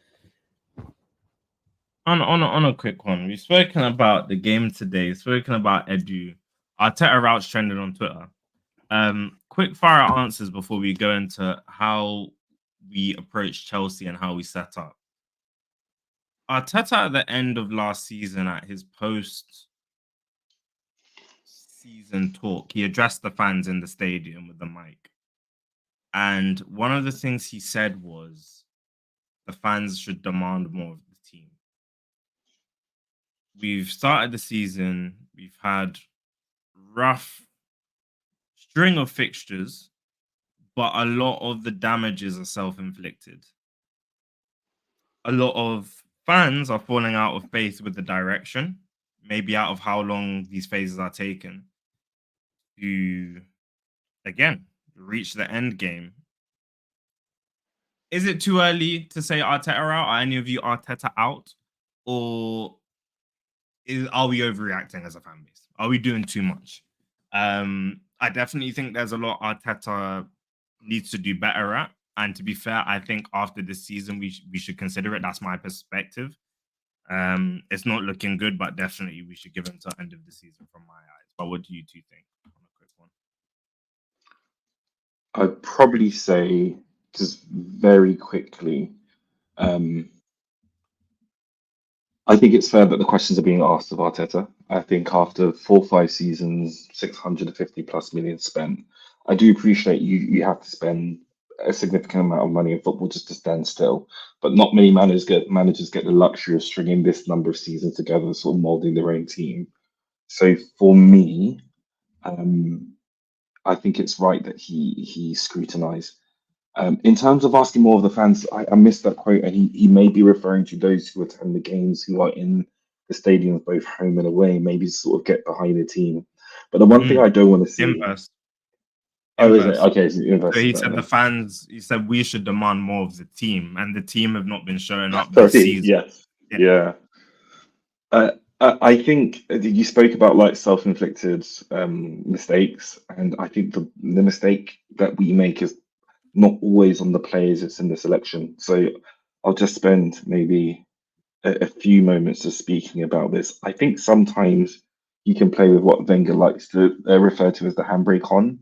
on a quick one, we've spoken about the game today, spoken about Edu. Arteta routes trended on Twitter. Quick fire answers before we go into how we approach Chelsea and how we set up. Arteta at the end of last season at his post-season talk, he addressed the fans in the stadium with the mic. And one of the things he said was the fans should demand more of the team. We've started the season, we've had rough string of fixtures, but a lot of the damages are self-inflicted. A lot of fans are falling out of faith with the direction, maybe out of how long these phases are taken to, again, reach the end game. Is it too early to say Arteta out? Are any of you Arteta out? Or are we overreacting as a fan base? Are we doing too much? I definitely think there's a lot Arteta needs to do better at. And to be fair, I think after this season, we should consider it. That's my perspective. It's not looking good, but definitely we should give him till end of the season from my eyes. But what do you two think? On a quick one. I'd probably say just very quickly. I think it's fair that the questions are being asked of Arteta. I think after 4 or 5 seasons, 650 plus million spent, I do appreciate you have to spend a significant amount of money in football just to stand still. But not many managers get the luxury of stringing this number of seasons together and sort of molding their own team. So for me, I think it's right that he scrutinized. In terms of asking more of the fans, I missed that quote, and he may be referring to those who attend the games who are in the stadiums, both home and away, maybe sort of get behind the team. But the one thing I don't want to see. Inverse. Oh, is it? Inverse. Okay, so inverse. So he fair said the enough. fans, he said we should demand more of the team, and the team have not been showing up this Sorry, season. yes, yeah. I think you spoke about like self-inflicted mistakes, and I think the mistake that we make is not always on the players, it's in the selection. So I'll just spend maybe a few moments just speaking about this. I think sometimes you can play with what Wenger likes to refer to as the handbrake on.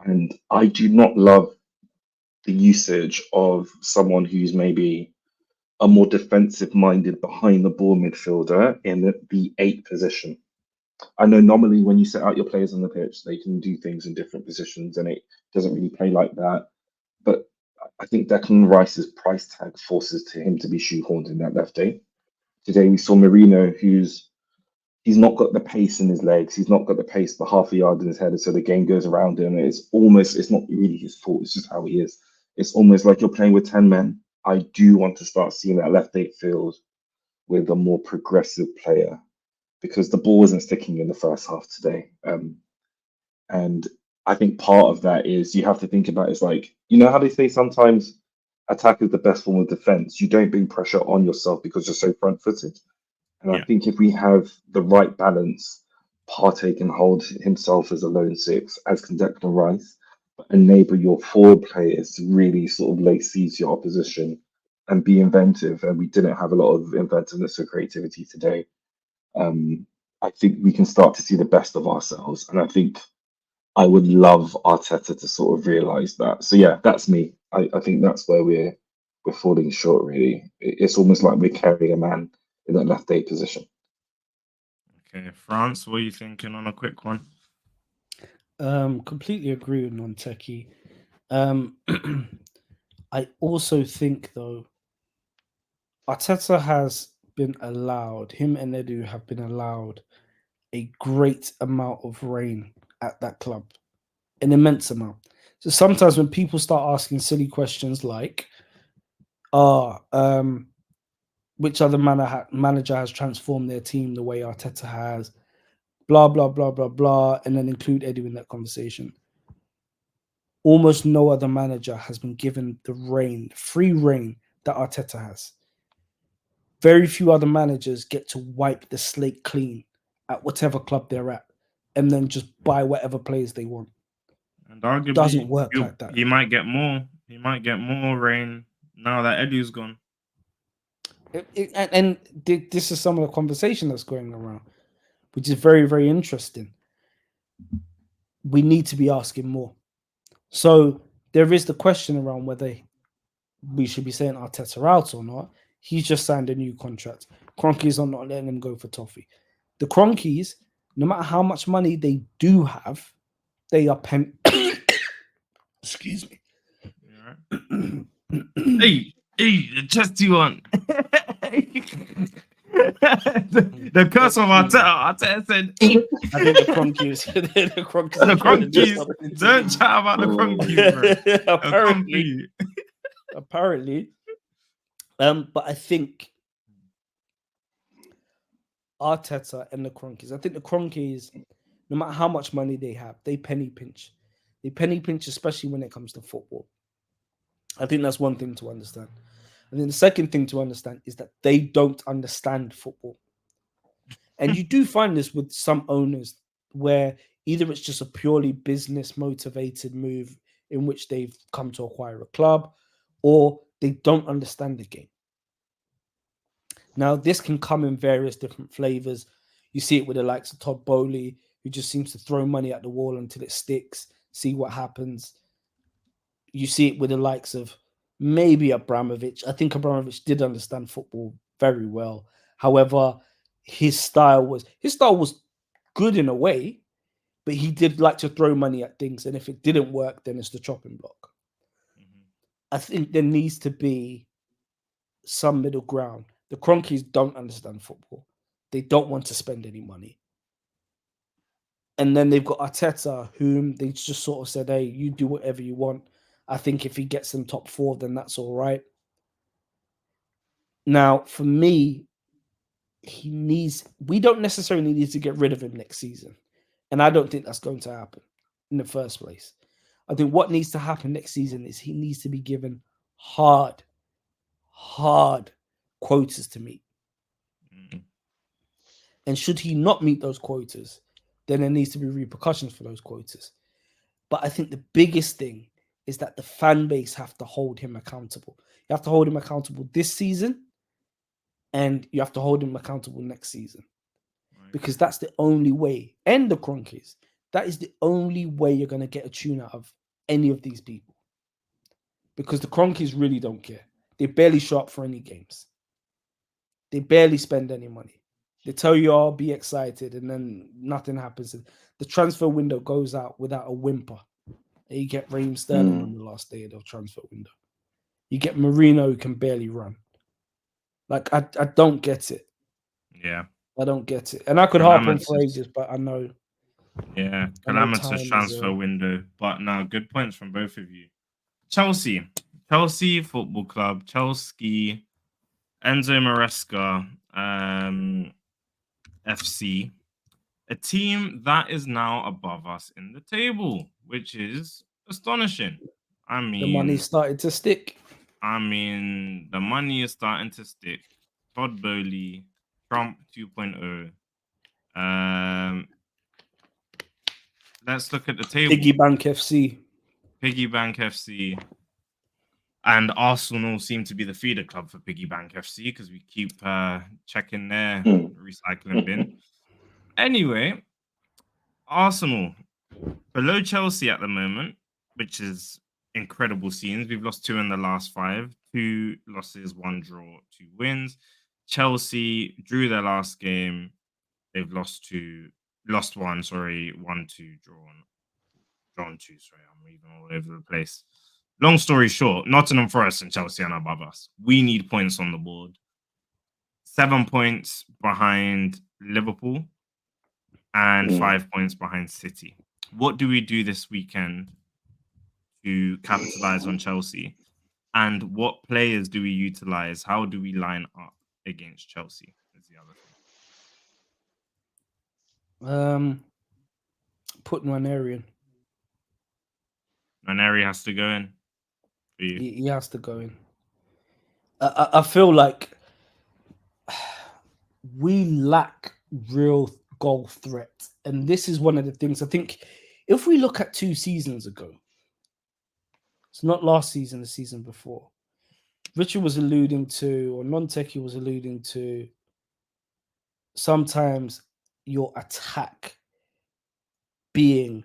And I do not love the usage of someone who's maybe a more defensive minded behind the ball midfielder in the 8 position. I know normally when you set out your players on the pitch, they can do things in different positions and it doesn't really play like that. But I think Declan Rice's price tag forces to him to be shoehorned in that left eight. Today we saw Marino, he's not got the pace in his legs, he's not got the pace for half a yard in his head, and so the game goes around him. It's not really his fault, it's just how he is. It's almost like you're playing with 10 men. I do want to start seeing that left eight field with a more progressive player because the ball wasn't sticking in the first half today. And I think part of that is you have to think about it's like, you know how they say sometimes attack is the best form of defense. You don't bring pressure on yourself because you're so front footed. And I think if we have the right balance, Partey can hold himself as a lone 6, as can Declan Rice, but enable your forward players to really sort of lay siege to your opposition and be inventive. And we didn't have a lot of inventiveness or creativity today. I think we can start to see the best of ourselves. And I think I would love Arteta to sort of realise that. So yeah, that's me. I think that's where we're falling short. Really, it's almost like we're carrying a man in that left eight position. Okay, France, what are you thinking on a quick one? Completely agree with Montecchi. I also think though, Arteta has been allowed, him and Edu have been allowed a great amount of reign at that club, an immense amount. So sometimes when people start asking silly questions like, which other manager has transformed their team the way Arteta has, blah, blah, blah, blah, blah, and then include Edu in that conversation. Almost no other manager has been given the free reign that Arteta has. Very few other managers get to wipe the slate clean at whatever club they're at, and then just buy whatever players they want. And arguably, Doesn't work like that. He might get more. He might get more rain now that Edu's gone. This is some of the conversation that's going around, which is very, very interesting. We need to be asking more. So there is the question around whether we should be saying Arteta out or not. He's just signed a new contract. Cronkies are not letting him go for toffee. The Cronkies, no matter how much money they do have, they are excuse me. Hey, just you on. The curse of Arteta said. I think the Cronkies. the Cronkies. Don't chat about the Cronkies, bro. Apparently. But I think Arteta and the Cronkies. I think the Cronkies, no matter how much money they have, they penny pinch. They penny pinch, especially when it comes to football. I think that's one thing to understand. And then the second thing to understand is that they don't understand football. And you do find this with some owners where either it's just a purely business motivated move in which they've come to acquire a club, or they don't understand the game. Now, this can come in various different flavors. You see it with the likes of Todd Bowley, who just seems to throw money at the wall until it sticks, see what happens. You see it with the likes of maybe Abramovich. I think Abramovich did understand football very well. However, his style was good in a way, but he did like to throw money at things. And if it didn't work, then it's the chopping block. Mm-hmm. I think there needs to be some middle ground. The Cronkies don't understand football. They don't want to spend any money. And then they've got Arteta, whom they just sort of said, hey, you do whatever you want. I think if he gets them top 4, then that's all right. Now, for me, we don't necessarily need to get rid of him next season. And I don't think that's going to happen in the first place. I think what needs to happen next season is he needs to be given hard quotas to meet. Mm-hmm. And should he not meet those quotas, then there needs to be repercussions for those quotas. But I think the biggest thing is that the fan base have to hold him accountable. You have to hold him accountable this season, and you have to hold him accountable next season. Right. Because that's the only way, and the Cronkies, that is the only way you're going to get a tune out of any of these people. Because the Cronkies really don't care. They barely show up for any games. They barely spend any money. They tell you, "Oh, be excited," and then nothing happens. The transfer window goes out without a whimper. You get Raheem Sterling on the last day of the transfer window. You get Marino, who can barely run. Like, I don't get it. Yeah. I don't get it. And I could harp on for ages, but I know. Yeah, calamitous transfer window. But no, good points from both of you. Chelsea Football Club, Chelsea, Enzo Maresca, FC, a team that is now above us in the table, which is astonishing. I mean, the money started to stick. The money is starting to stick. Todd Bowley, Trump 2.0. Let's look at the table. Piggy Bank FC. And Arsenal seem to be the feeder club for Piggy Bank FC because we keep checking their recycling bin. Anyway, Arsenal below Chelsea at the moment, which is incredible scenes. We've lost 2 in the last 5, 2 losses, 1 draw, 2 wins. Chelsea drew their last game. They've lost 1, 1-2, drawn 2. Sorry, I'm even all over the place. Long story short, Nottingham Forest and Chelsea are above us. We need points on the board. 7 points behind Liverpool and 5 points behind City. What do we do this weekend to capitalize on Chelsea? And what players do we utilize? How do we line up against Chelsea? Is the other thing. Put Nwaneri in. Nwaneri has to go in. He has to go in. I feel like we lack real goal threat. And this is one of the things I think if we look at 2 seasons ago, it's not last season, the season before, Richard was alluding to, or Non-Techie was alluding to, sometimes your attack being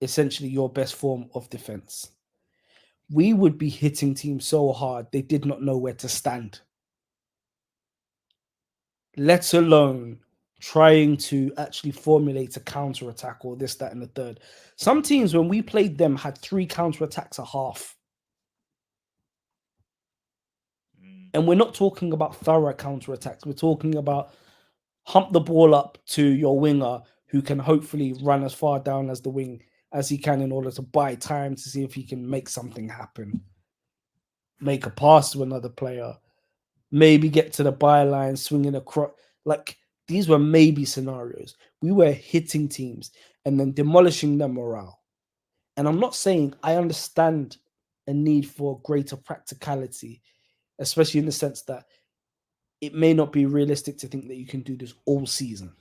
essentially your best form of defense. We would be hitting teams so hard they did not know where to stand, let alone trying to actually formulate a counter-attack or this, that, and the third. Some teams, when we played them, had 3 counter-attacks a half. And we're not talking about thorough counter-attacks. We're talking about hump the ball up to your winger who can hopefully run as far down as the wing as he can in order to buy time to see if he can make something happen. Make a pass to another player. Maybe get to the byline, swinging across. Like, these were maybe scenarios. We were hitting teams and then demolishing their morale. And I'm not saying I understand a need for greater practicality, especially in the sense that it may not be realistic to think that you can do this all season.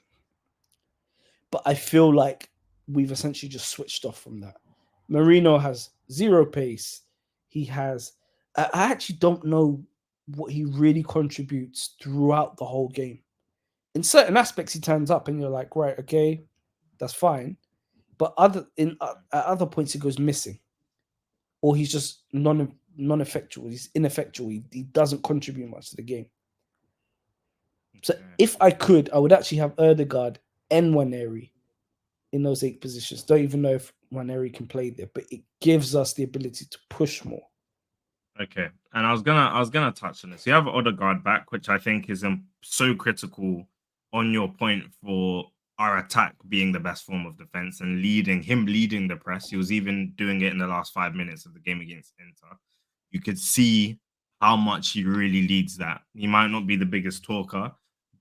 But I feel like we've essentially just switched off from that. Marino has 0 pace. He has... I actually don't know what he really contributes throughout the whole game. In certain aspects, he turns up and you're like, right, okay, that's fine. But at other points, he goes missing. Or he's just non-effectual. He's ineffectual. He doesn't contribute much to the game. So if I could, I would actually have Erdegaard and Nwaneri in those 8 positions. Don't even know if Nwaneri can play there, but it gives us the ability to push more. Okay, and I was gonna touch on this. You have Odegaard back, which I think is so critical on your point for our attack being the best form of defense and leading the press. He was even doing it in the last 5 minutes of the game against Inter. You could see how much he really leads that. He might not be the biggest talker,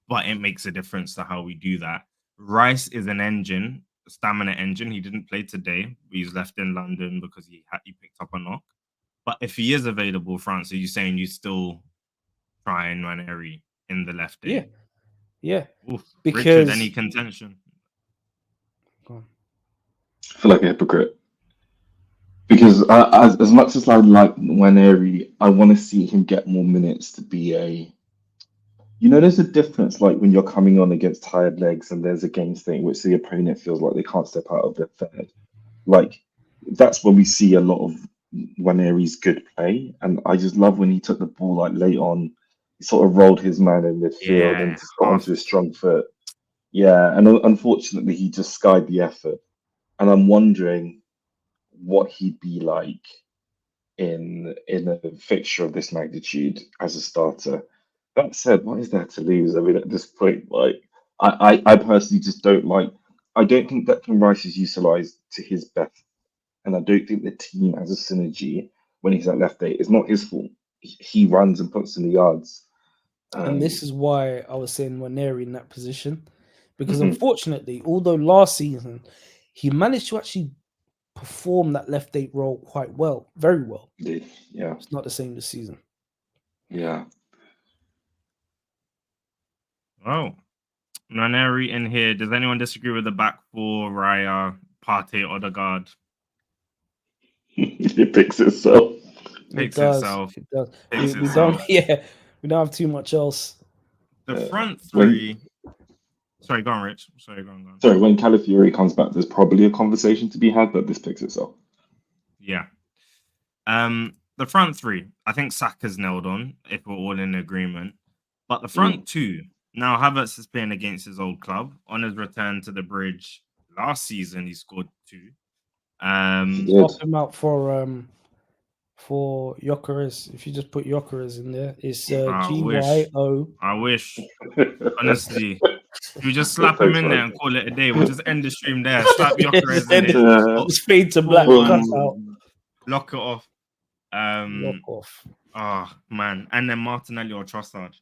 but it makes a difference to how we do that. Rice is an engine, a stamina engine. He didn't play today. He's left in London because he picked up a knock. But if he is available, France, are you saying you still try and Nwaneri in the left day? Yeah. Oof, because Richard, any contention? I feel like a hypocrite. Because as much as I like Nwaneri, I want to see him get more minutes to be a... You know, there's a difference, like when you're coming on against tired legs and there's a game state in which the opponent feels like they can't step out of their third. Like, that's when we see a lot of Nwaneri's good play. And I just love when he took the ball like late on, he sort of rolled his man in midfield and just got onto his strong foot. Yeah, and unfortunately, he just skied the effort. And I'm wondering what he'd be like in a fixture of this magnitude as a starter. That said, what is there to lose? I mean, at this point, like, I personally just don't like... I don't think Declan Rice is utilised to his best. And I don't think the team has a synergy when he's at left 8. It's not his fault. He runs and puts in the yards. And this is why I was saying Nwaneri in that position. Because unfortunately, although last season, he managed to actually perform that left 8 role quite well. Very well. Yeah. It's not the same this season. Yeah. Oh, Nwaneri in here. Does anyone disagree with the back 4, Raya, Partey, Odegaard? It picks itself. It does. We don't. Yeah, we don't have too much else. The front 3. Sorry, go on, Rich. Sorry, go on. Sorry, when Calafiori comes back, there's probably a conversation to be had, but this picks itself. Yeah. The front 3, I think Saka's nailed on, if we're all in agreement. But the front 2, now Havertz is playing against his old club. On his return to the bridge last season, he scored 2. Swap him out for Gyökeres. If you just put Gyökeres in there, it's GYO. I wish. Honestly. You just slap him in there and call it a day. We'll just end the stream there. Slap Gyökeres in there. Just fade to black. Cut out. Lock it off. Lock off. Oh, man. And then Martinelli or Trossard.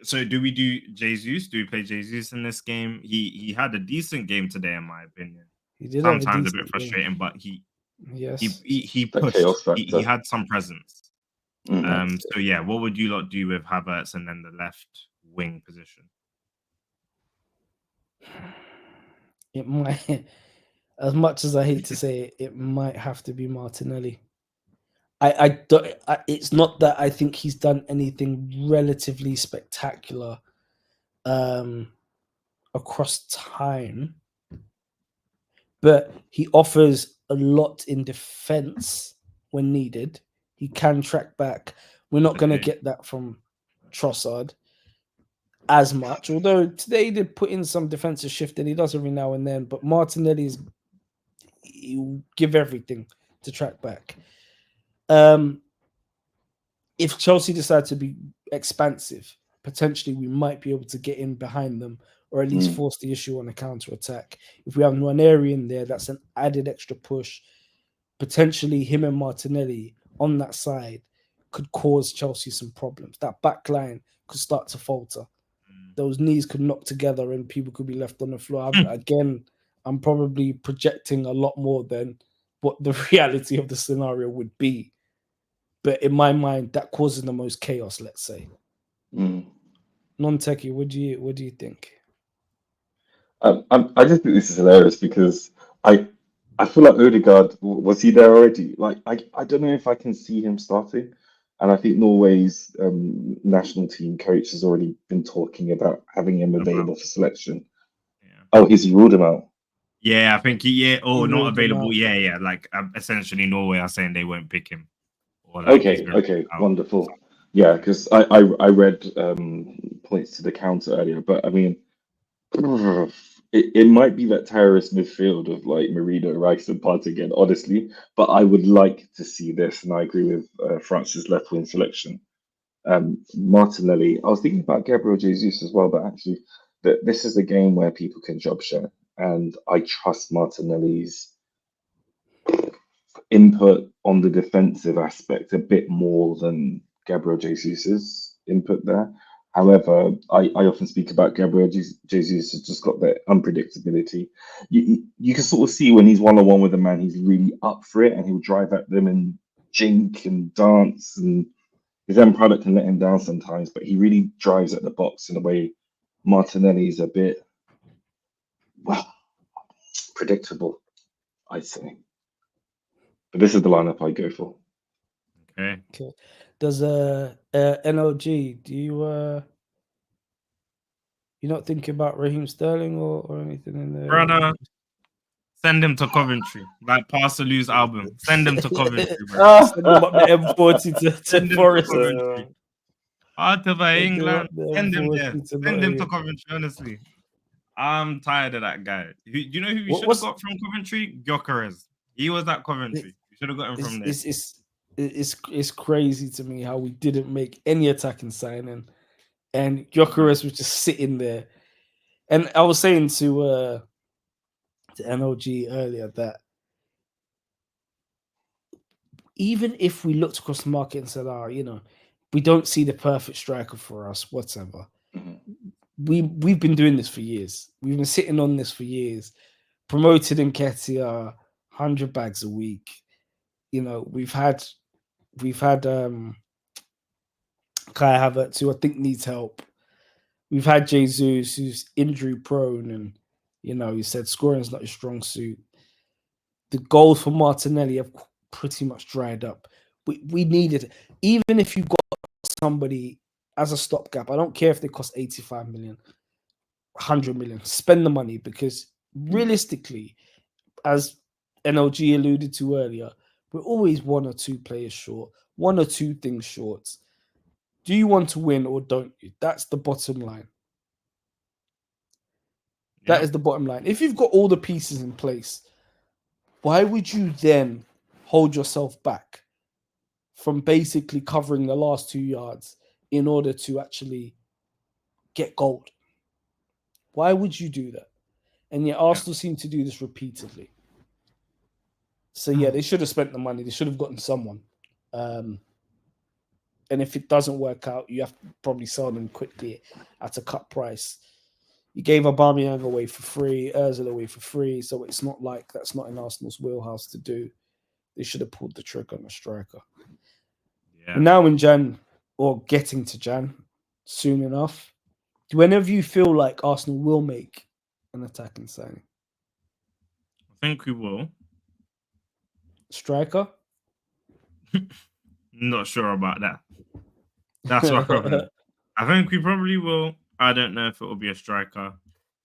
So do we do Jesus? Do we play Jesus in this game? He had a decent game today, in my opinion. He did sometimes a bit frustrating, but he pushed. He had some presence. So yeah, what would you lot do with Havertz and then the left wing position? It might, as much as I hate to say it, it might have to be Martinelli. I don't. It's not that I think he's done anything relatively spectacular across time, but he offers a lot in defense when needed. He can track back. We're not going to get that from Trossard as much, although today he did put in some defensive shift and he does every now and then. But Martinelli's, he'll give everything to track back. If Chelsea decide to be expansive, potentially we might be able to get in behind them or at least force the issue on a counter attack. If we have Nwaneri in there, that's an added extra push. Potentially him and Martinelli on that side could cause Chelsea some problems. That back line could start to falter. Those knees could knock together and people could be left on the floor. Again, I'm probably projecting a lot more than what the reality of the scenario would be. But in my mind, that causes the most chaos, let's say. Non-techie, what do you think? I just think this is hilarious because I feel like Odegaard, was he there already? Like I don't know if I can see him starting, and I think Norway's national team coach has already been talking about having him available for selection. Yeah. Oh, he ruled him out. Yeah, I think not ruled him available. out. Yeah. Like essentially, Norway are saying they won't pick him. Or like Okay, wonderful. Yeah, because I read points to the counter earlier, but I mean, it might be that terrorist midfield of like Marino, Rice, and Part again, honestly. But I would like to see this, and I agree with France's left wing selection. Martinelli. I was thinking about Gabriel Jesus as well, but actually, this is a game where people can job share, and I trust Martinelli's input on the defensive aspect a bit more than Gabriel Jesus's input there. However, I often speak about Gabriel Jesus has just got that unpredictability. You can sort of see when he's one-on-one with a man, he's really up for it and he'll drive at them and jink and dance, and his end product can let him down sometimes, but he really drives at the box in a way Martinelli is a bit, well, predictable, I'd say. But this is the lineup I go for. Okay. Does NLG, do you you're not thinking about Raheem Sterling or anything in there? Brother, send him to Coventry. Like Parsalou's album. Send him to Coventry, bro. Send them up the M40 to Send him Forest. to Coventry. Out of England. Send Send him there. M40 to Send him to Nottingham. Coventry, honestly. I'm tired of that guy. Do you know who we should have What's- got from Coventry? Gyökeres. He was at Coventry. We should have got him from there. It's crazy to me how we didn't make any attacking signing, and Gyökeres was just sitting there. And I was saying to NLG earlier that even if we looked across the market and said, we don't see the perfect striker for us, whatever. We've been doing this for years. We've been sitting on this for years. Promoted Nketiah, 100 bags a week. We've had Kai Havertz, who I think needs help. We've had Jesus, who's injury prone, and he said scoring's not his strong suit. The goals for Martinelli have pretty much dried up. We needed, even if you got somebody as a stopgap, I don't care if they cost 85 million, 100 million, spend the money, because realistically, as NLG alluded to earlier, we're always one or two players short, one or two things short. Do you want to win or don't you? That's the bottom line. That is the bottom line. If you've got all the pieces in place, why would you then hold yourself back from basically covering the last 2 yards in order to actually get gold? Why would you do that? And yet Arsenal seem to do this repeatedly. So yeah, they should have spent the money. They should have gotten someone. And if it doesn't work out, you have to probably sell them quickly at a cut price. You gave Aubameyang away for free, Ozil away for free, so it's not like that's not in Arsenal's wheelhouse to do. They should have pulled the trigger on a striker. Yeah. We're now in Jan, or getting to Jan, soon enough. Do any of you feel like Arsenal will make an attacking signing? I think we will. Striker? Not sure about that. That's my problem. I think we probably will. I don't know if it will be a striker.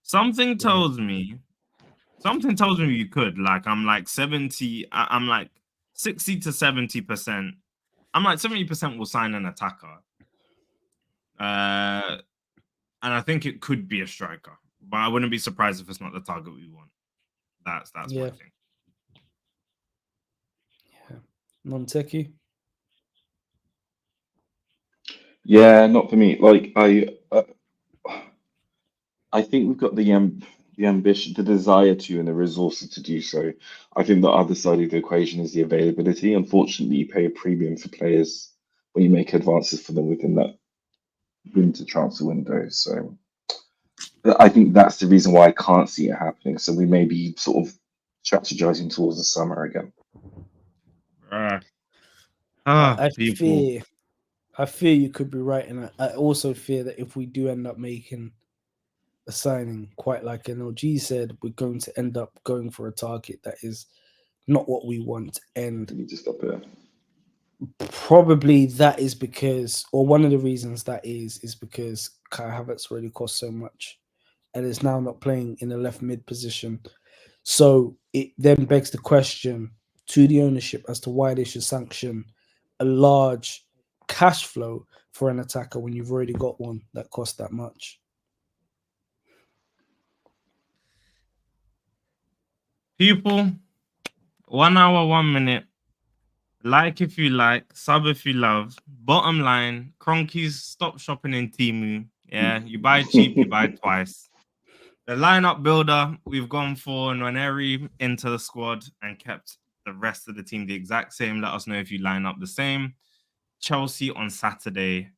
Something tells me you could. Like, I'm like 70, I'm like 60 to 70%. I'm like 70% will sign an attacker. And I think it could be a striker. But I wouldn't be surprised if it's not the target we want. That's my thing. Yeah. Monteki? Yeah, not for me. Like I think we've got the ambition, the desire to, and the resources to do so. I think the other side of the equation is the availability. Unfortunately, you pay a premium for players when you make advances for them within that winter transfer window. So I think that's the reason why I can't see it happening. So we may be sort of strategizing towards the summer again. I People. fear you could be right, and I also fear that if we do end up making a signing, quite like NLG said, we're going to end up going for a target that is not what we want. And You need to stop it. probably that is because, or one of the reasons that is because Kai Havertz already cost so much and is now not playing in the left mid position. So it then begs the question to the ownership as to why they should sanction a large cash flow for an attacker when you've already got one that costs that much. People, 1 hour, 1 minute. Like if you like, sub if you love. Bottom line, Cronkies, stop shopping in Temu. Yeah, you buy cheap, you buy twice. The lineup builder, we've gone for Nwaneri into the squad and kept the rest of the team the exact same. Let us know if you line up the same. Chelsea on Saturday.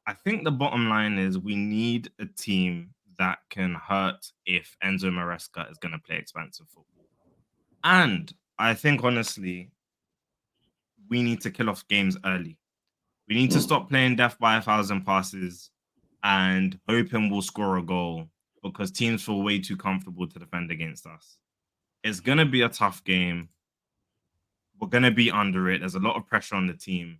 I think the bottom line is we need a team that can hurt if Enzo Maresca is going to play expansive football. And I think, honestly, we need to kill off games early. We need to stop playing death by 1,000 passes and hoping we'll score a goal because teams feel way too comfortable to defend against us. It's going to be a tough game. We're going to be under it. There's a lot of pressure on the team.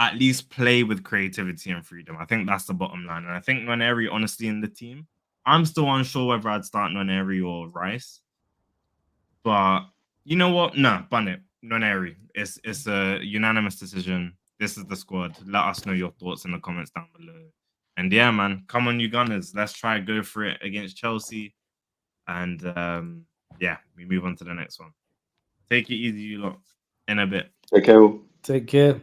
At least play with creativity and freedom. I think that's the bottom line. And I think Nwaneri, honestly, in the team, I'm still unsure whether I'd start Nwaneri or Rice. But you know what? No, bun it. Nwaneri. It's a unanimous decision. This is the squad. Let us know your thoughts in the comments down below. And yeah, man, come on, you Gunners. Let's try go for it against Chelsea. And yeah, we move on to the next one. Take it easy, you lot. In a bit. Take care. Take care.